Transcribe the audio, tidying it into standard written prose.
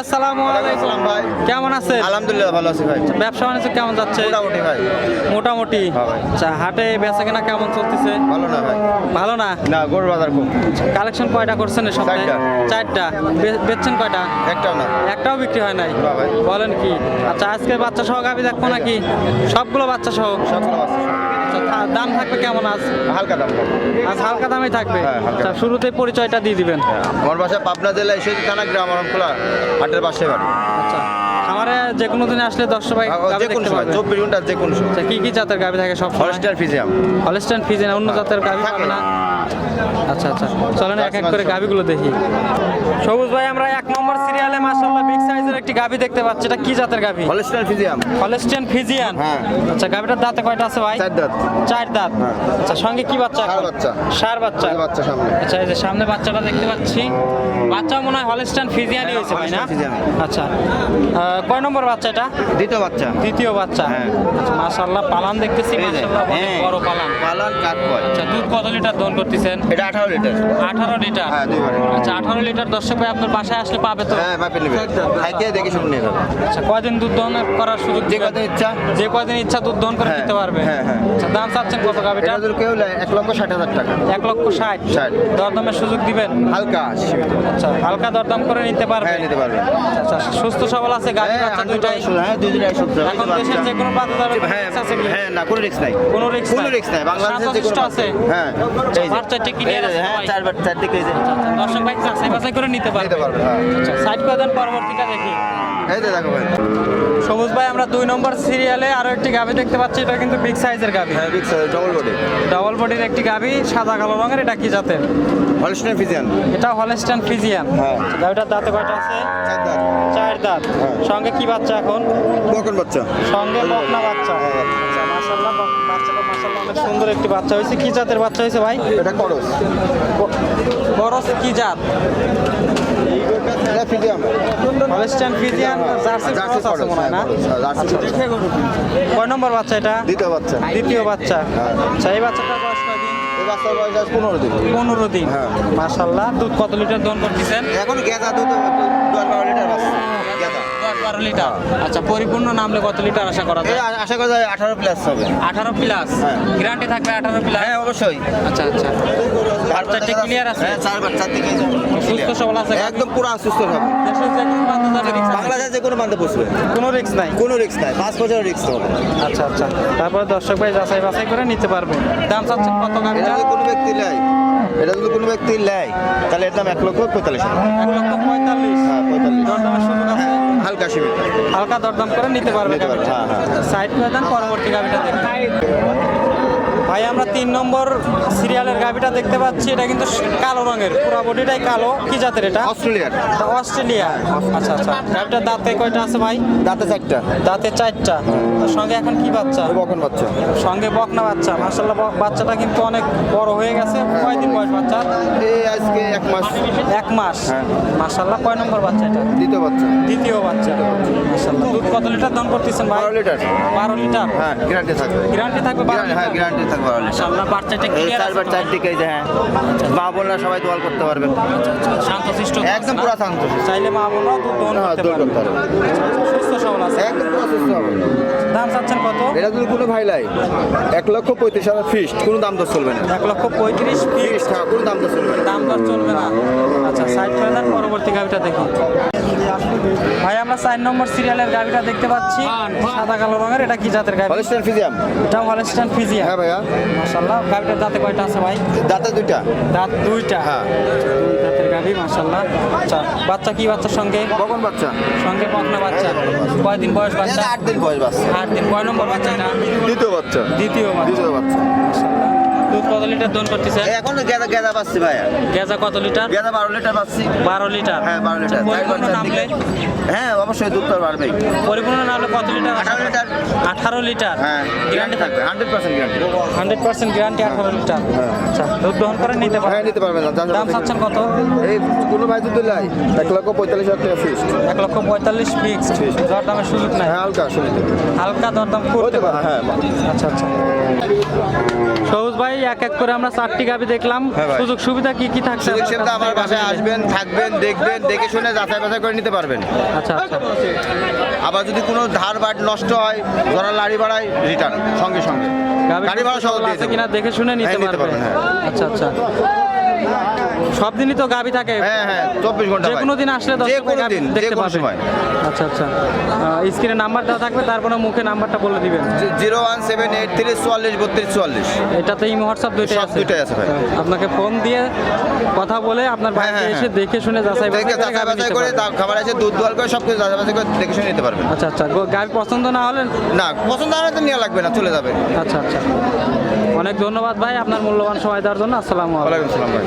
আসসালামু আলাইকুম ভাই। কেমন আছেন? আলহামদুলিল্লাহ ভালো আছি ভাই। ব্যবসা বাণিজ্য কেমন যাচ্ছে? মোটামুটি ভাই। মোটামুটি। হ্যাঁ ভাই। আচ্ছা, হাটে বেচা কেনা কেমন চলতেছে? ভালো না ভাই। ভালো না। না, গরুর বাজার খুব। কালেকশন কয়টা করছেন এই সপ্তাহে? চারটা। 4টা। বেচছেন কয়টা? একটাও না। একটাও বিক্রি হয় নাই? না ভাই। বলেন কি? আচ্ছা, আজকে বাচ্চা সহ গাভী দেখবো নাকি? সবগুলো বাচ্চা সহ? সবগুলো আছে। আচ্ছা, দাম থাকবে কেমন আজ? হালকা দাম। আজ হালকা দামেই থাকবে? হ্যাঁ, হালকা। আচ্ছা, শুরুতেই পরিচয়টা দিয়ে দিবেন। আমার বাসা পাবনা জেলা ঈশ্বরদী থানা গ্রাম আরামখোলা হাটের পাশে বাড়ি। আচ্ছা, আমারে যে কোনো দিনে আসলে 10 ভাই গাভী যে কোনো দেখতে সময় পাবে? 24 ঘন্টা যে কোনো সময়। আচ্ছা, কি কি জাতের গাভী থাকে সব? Holstein Friesian. হলস্টাইন ফ্রিজিয়ান, অন্য জাতের গাভী থাকে। পাবে না? আচ্ছা আচ্ছা, চলেন এক এক করে গাভীগুলো দেখি। সবুজ ভাই, আমরা 1 নম্বর সিরিয়ালে মাশাআল্লাহ বিগ সাইজের একটি গাভী দেখতে পাচ্ছি। এটা কি জাতের গাভী? Holstein Friesian. Holstein Friesian. হ্যাঁ। আচ্ছা, গাভীটার দাঁতে কয়টা আছে ভাই? 4 দাঁত। 4 দাঁত। হ্যাঁ। আচ্ছা, সঙ্গে কি বাচ্চা? ষাঁড় বাচ্চা। ষাঁড় বাচ্চা। এই বাচ্চা সামনে। আচ্ছা, এই যে সামনে বাচ্চাটা দেখতে পাচ্ছি। বাচ্চা মনে হয় হলস্টাইন ফ্রিজিয়ানই হয়েছে ভাই, না? Holstein Friesian. আচ্ছা, কয় নম্বর বাচ্চা এটা? দ্বিতীয় বাচ্চা। দ্বিতীয় বাচ্চা। হ্যাঁ। আচ্ছা, মাশাআল্লাহ পালান দেখতেছি, এই যে। মাশাআল্লাহ অনেক হ্যাঁ। বড় পালান। পালান কাক কয়। আচ্ছা, দুধ কত লিটার দহন করতেছেন? এটা 18 লিটার। 18 লিটার। হ্যাঁ, 2 বারে। আচ্ছা, 18 লিটার দর্শক ভাই আপনার বাসায় আসলে পাবে তো? হ্যাঁ, মাপে নেবে। খাইতে দেখে শুনে নিয়ে যাবে। আচ্ছা, কয়দিন দুধ দহন করার সুযোগ যে দিবেন? কত ইচ্ছা। যে কয়দিন ইচ্ছা দুধ দহন করে হ্যাঁ, দিতে পারবে? হ্যাঁ, হ্যাঁ। আচ্ছা, দাম চাচ্ছেন কত গাবিটা? এটা যদি কেউ নেয় 1,60,000 টাকা। 1,60,000। 60। দরদামের সুযোগ দিবেন? হালকা সীমিত। আচ্ছা, হালকা দরদাম করে নিতে পারবে? হ্যাঁ, নিতে পারবে। আচ্ছা, সুস্থ সবল আছে গাভী হ্যাঁ, বাচ্চা দুইটাই? হ্যাঁ, দুইটাই সুস্থ। এখন দেশের যে কোনো প্রান্ত যাবে হ্যাঁ, আছে কি? হ্যাঁ, না, কোনো রিস্ক নাই। কোনো রিস্ক কোনো রিস্ক নাই। বাংলাদেশের যে কোনো আছে? হ্যাঁ, এই যে। বাচ্চা টিকি নিয়ে এই যে, আছে হ্যাঁ, ভাই? 4 দিকে এই যে। দর্শক ভাই যাচাই বাছাই করে নিতে পারবে? নিতে পারবে, হ্যাঁ। আচ্ছা, সাইড করে দেন, পরবর্তীটা দেখি। এই যে দেখো ভাই। সবুজ ভাই, আমরা 2 নম্বর সিরিয়ালে আরো একটি গাভী দেখতে পাচ্ছি। এটা কিন্তু বিগ সাইজের গাভী, হ্যাঁ, big size double body. Double বডির একটি গাভী, সাদা কালো রঙের। এটা কি জাতের? Holstein Friesian. এটা হলস্টাইন ফ্রিজিয়ান। হ্যাঁ। গাভীটার দাঁতে কয়টা আছে? 4 দাঁত। 4 দাঁত। হ্যাঁ। সঙ্গে কি বাচ্চা এখন? বকন বাচ্চা। সঙ্গে বকনা বাচ্চা। হ্যাঁ। আচ্ছা, মাশাআল্লাহ বাচ্চাটা মাশাআল্লাহ অনেক সুন্দর একটি বাচ্চা হয়েছে। কি জাতের বাচ্চা হয়েছে ভাই? এটা করস। বরস কি জাত? এটা Friesian. Holstein Friesian Jersey Jersey cross আছে করস, মনে হয়, না? হ্যাঁ, জার্সি আচ্ছা, করস। কয় নম্বর বাচ্চা এটা? দ্বিতীয় বাচ্চা। দ্বিতীয় বাচ্চা। হ্যাঁ। আচ্ছা, এই বাচ্চাটার বয়স কয়দিন? এই বাচ্চার বয়স আজ 15 দিন। 15 দিন। হ্যাঁ। মাশাআল্লাহ, দুধ কত লিটার দহন করতেছেন? এখন গেঁদা দুধ 10-12 লিটার বাচ্চা। গেঁদা। 10-12 লিটার। আচ্ছা, পরিপূর্ণ নামলে কত লিটার আশা করা এই যায়? আশা করা যায় 18 প্লাস হবে। 18 প্লাস। হ্যাঁ। গ্যারান্টি থাকবে 18 প্লাস? হ্যাঁ, অবশ্যই। আচ্ছা আচ্ছা, বাচ্চাটি ক্লিয়ার আছে? হ্যাঁ, 4 দিকে সুস্থ সবল আছে? একদম পুরো সুস্থ হবে। দেশের যে কোনো প্রান্তে যাবে রিস্ক আছে? বাংলাদেশে যে কোনো বান্ধব বসবে। কোনো রিস্ক নাই? কোনো রিস্ক নাই। 5 বছরের রিস্ক হবে। আচ্ছা আচ্ছা, তারপরে দর্শক ভাই যাচাই বাছাই করে নিতে পারবে। দাম চাচ্ছেন কত এটা গাড়িটা? যদি কোনো ব্যক্তি নেয়, তাহলে এর দাম 1,45,000। 1,45,000। হ্যাঁ, 45। দরদামের সুযোগ আছে? হালকা সীমিত। হালকা দরদাম করে নিতে পারবে নিতে পারবে, গাড়িটা। হ্যাঁ, হ্যাঁ। সাইড করে দেন, পরবর্তী গাড়িটা দেখি। ভাই, আমরা 3 নম্বর সিরিয়ালের গাভিটা দেখতে পাচ্ছি। এটা কিন্তু কালো রঙের, পুরো বডিটাই কালো। কি জাতের এটা? অস্ট্রেলিয়ার। এটা অস্ট্রেলিয়া। আচ্ছা আচ্ছা, গাভিটার দাঁতে কয়টা আছে ভাই? দাঁতে 4টা। দাঁতে 4টা। তার সঙ্গে এখন কি বাচ্চা? বকন বাচ্চা। সঙ্গে বকনা বাচ্চা। মাশাআল্লাহ, বাচ্চাটা কিন্তু অনেক বড় হয়ে গেছে। কয়দিন বয়স বাচ্চার? এই আজকে 1 মাস। 1 মাস। হ্যাঁ। মাশাআল্লাহ, কয় নম্বর বাচ্চা এটা? দ্বিতীয় বাচ্চা। দ্বিতীয় বাচ্চা। মাশাআল্লাহ, দুধ কত লিটার দাম করতেছেন ভাই? 12 লিটার। 12 লিটার। হ্যাঁ, গ্যারান্টি থাকবে। গ্যারান্টি থাকবে 12 হ্যাঁ, লিটার? গ্যারান্টি থাকবে 12 লিটার। মাশাআল্লাহ, বাচ্চাটা এই ক্লিয়ার আছে? 4 দিকে এই যে, হ্যাঁ, মা বোনরা সবাই দোয়াল করতে পারবে। শান্তশিষ্ট। একদম পুরো শান্ত। চাইলে মা বোনরাও দুধ দহন হ্যাঁ, করতে দোয়াল পারবে। করতে পারবে। সুস্থ সবল আছে? একদম পুরো সুস্থ হবে। দাম চাচ্ছেন কত? এটা যদি কোনো ভাই লাই 1,35,000 ফিক্সড, কোনো দাম দর চলবে না। 1,35,000 ফিক্স। ফিক্সড, হ্যাঁ, কোনো দাম দর চলবে না। দাম দর চলবে না। আচ্ছা, সাইড করে দেন, পরবর্তী গাভিটা দেখি। ভাই, আমরা 4 নম্বর সিরিয়ালের গাভিটা দেখতে পাচ্ছি, সাদা কালো রঙের। এটা কি জাতের গাভি? হলস্টাইন ফিজিয়াম। এটা হলস্টাইন ফ্রিজিয়ান। হ্যাঁ ভাইয়া। মাশাআল্লাহ, গাভিটার দাঁতে কয়টা আছে ভাই? দাঁতে 2টা। দাঁত 2টা। হ্যাঁ। 2 দাঁতের গাভি, মাশাআল্লাহ। আচ্ছা, বাচ্চা কি বাচ্চার সঙ্গে? বকন বাচ্চা। সঙ্গে বকনা বাচ্চা। কয়দিন বয়স বাচ্চা? 8 দিন বয়স বাচ্চা। 8 দিন। কয় নম্বর বাচ্চা এটা? দ্বিতীয় বাচ্চা। দ্বিতীয় বাচ্চা। দ্বিতীয় বাচ্চা। মাশাআল্লাহ, দুধ কত লিটার দহন করতেছেন? এখন গেদা পাচ্ছি ভাইয়া। গেজা কত লিটার? গেদা 12 লিটার পাচ্ছি। 12 লিটার। হ্যাঁ, 12 লিটার। পরিপূর্ণ নামলে? হ্যাঁ, অবশ্যই দুধ তো বাড়বেই। পরিপূর্ণ নামলে কত লিটার? 18 লিটার। 18 লিটার। হ্যাঁ, গ্যারান্টি থাকবে 100% গ্যারান্টি। 100% guarantee, 18 litre. হ্যাঁ। আচ্ছা, দুধ দহন করে নিতে হ্যাঁ, পারবেন? নিতে পারবেন না। দাম চাচ্ছেন কত? এই কোনো ভাই যদি লাই 1,45,000 টাকা ফিক্সড। 1,45,000 ফিক্সড। দরদামের সুযোগ নাই? হ্যাঁ, হালকা আসলে। হালকা দরদাম করতে হতে পারে? পারে, হ্যাঁ। আচ্ছা আচ্ছা। সবুজ ভাই, এক এক করে আমরা 4টি গাভি দেখলাম। হ্যাঁ ভাই। সুযোগ সুবিধা কি কি থাকছে সুযোগ আপনার সুবিধা কাছ আমার থেকে বাসায় গাভি নিলে? আসবেন, থাকবেন, দেখবেন, দেখে শুনে যাচাই বাছাই করে নিতে পারবেন। আচ্ছা আচ্ছা আবার যদি কোনো ধার বাট নষ্ট হয়, ধরা লাড়ি বাড়ায়, রিটার্ন সঙ্গে সঙ্গে গাড়ি ভাড়া সহ দিয়ে আছে দেবো। কিনা দেখে শুনে নিতে হ্যাঁ, নিতে পারবেন। পারবেন, হ্যাঁ। আচ্ছা আচ্ছা সব দিনই তো গাভি থাকে? হ্যাঁ হ্যাঁ 24 ঘন্টা যে ভাই। কোনো দিন আসলে যে দর্শক কোনো গাভি দিন, যে দেখতে কোনো পাবে। সময়। আচ্ছা আচ্ছা স্ক্রিনে নাম্বার দেওয়া থাকবে, তারপরে মুখে নাম্বারটা বলে দিবেন। 01783 44 32 44। এটাতে ইমো হোয়াটসঅ্যাপ দুইটাই সব আছে? দুইটাই আছে ভাই। আপনাকে ফোন দিয়ে কথা বলে আপনার বাড়িতে হ্যাঁ, এসে হ্যাঁ। দেখে শুনে যাচাই বাছাই দেখে করে যাচাই গাভি বাছাই নিতে করে পারবেন। খাবার আছে, দুধ দোয়াল করে সব কিছু যাচাই বাছাই করে দেখে শুনে নিতে পারবেন। আচ্ছা আচ্ছা গাভি পছন্দ না হলে না পছন্দ হলে তো নেওয়া লাগবে না, চলে যাবে। আচ্ছা আচ্ছা অনেক ধন্যবাদ ভাই আপনার মূল্যবান সময় দেওয়ার জন্য। আসসালামু আলাইকুম। ওয়ালাইকুম আসসালাম ভাই।